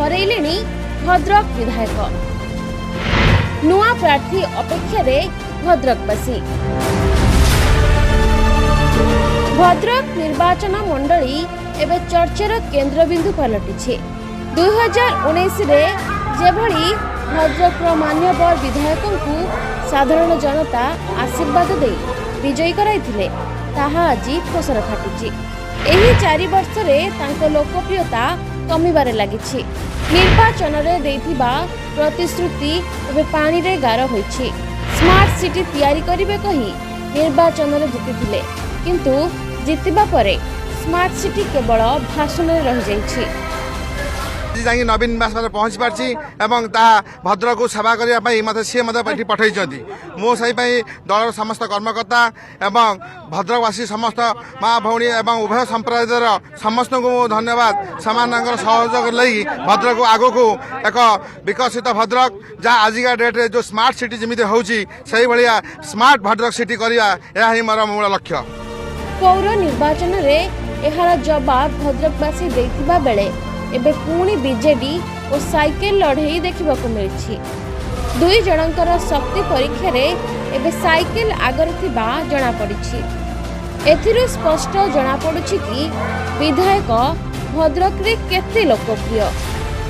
हरैले भद्रक विधायक। नुआ प्रार्थी अपेक्षा भद्रकवासी। भद्रक निर्वाचन मंडली एवं चर्चार केन्द्रबिंदु पलटि। 2019 रे जेभली भद्रक मान्यवर विधायकों को साधारण जनता आशीर्वाद दे विजयी कराइथिले ताहा आज फसर फाटुची। एही 4 वर्ष रे तांको लोकप्रियता कमिबारे लागिछि। निर्वाचन रे देइथिबा प्रतिश्रुति एबे पानी रे गार होइछि। स्मार्ट सिटी तैयारी करिवे कही निर्वाचन रे जितिथिले, किंतु जितिबा परे स्मार्ट सिटी केवल भाषण रे रहि जाइछि। जाई नवीन निवास पहुँच पार्ची एवं ता भद्रक को सेवा करने मत सी मत पठे मो सही दल समस्त कर्मकर्ता एवं भद्रकवासी समस्त माँ भौणी एवं उभय संप्रदायर समस्त को धन्यवाद सामान सहयोग लगी भद्रक को आग को एक विकसित भद्रक जहाँ आजिका डेट्रे जो स्मार्ट सिटी जमी होची स्मार्ट भद्रक सिटी करवा यह ही मोर मूल लक्ष्य। पौर निर्वाचन रे एहार जवाब भद्रकवासी देथिबा बेले एबे पुणी बीजेडी और साइकेल लड़ई देखा मिली। दुई जनकर शक्ति परीक्षा रे एबे साइकेल आगर थिबा जना पड़ी। एथिरु स्पष्ट जना पड़ुछि कि विधायक भद्रक रे केते लोकप्रिय।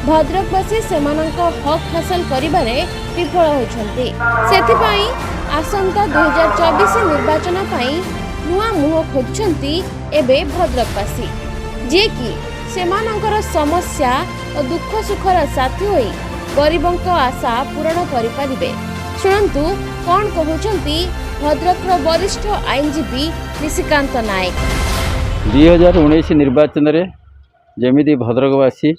भद्रकवासी सेमानंक हक हासिल करिबारे विफल होइछन्ति। सेथिपाई आसंता 2024 निर्वाचन पाई नुआ मुह खोजछन्ति एबे भद्रकवासी, जे कि सेमानंकर समस्या और दुख सुखर साथी होई गरीबों आशा पूरण करि परिबे। सुनंतु कौन कहउछन्ति भद्रकर वरिष्ठ आईनजीवी निशिकांत नायक। 2019 निर्वाचन रे जेमिति भद्रकवासी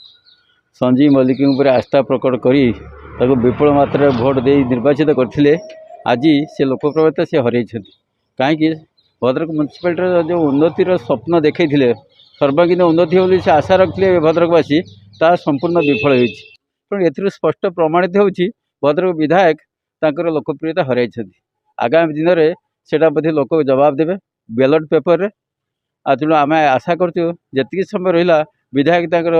संजीव मल्लिक उपर आस्था प्रकट करी ताको विपुल मात्रा भोट दे निर्वाचित करथिले। आज से लोकप्रियता से हरई कहीं भद्रक म्युनिसिपालिटी जो उन्नतिर स्वप्न देखते सर्वांगीन उन्नति हो से आशा रखते भद्रकवासी ता संपूर्ण विफल होती। एथि स्पष्ट प्रमाणित होची भद्रक विधायक तांकर लोकप्रियता हरई। आगामी दिन में सेटा बोधे लोक जवाब देवे बैलेट पेपर रे। तेणु आम आशा करूँ जी समय रहा विधायक तांकर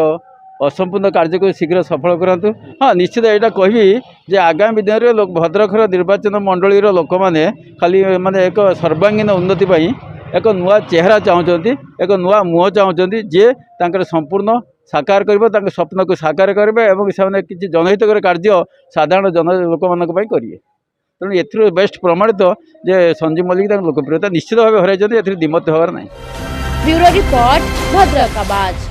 असंपूर्ण कार्य को शीघ्र सफल करातु। हाँ निश्चित यहाँ कहबी जे आगामी दिन में लोक भद्रकर निर्वाचन मंडली लोक मैंने खाली माने एक सर्वांगीन उन्नति एक नुआ चेहरा चाहते, एक नुआ मुह चाहते जे तांकर संपूर्ण साकार कर स्वप्न को साकार करेंगे और से किसी जनहितकर कार्य साधारण जन लोक मानक करेंगे। तेणु एथि बेस्ट प्रमाणित जे संजीव मल्लिक लोकप्रियता निश्चित भाव हरई, द्विमत हबार ना। ब्यूरो रिपोर्ट, भद्रक आवाज।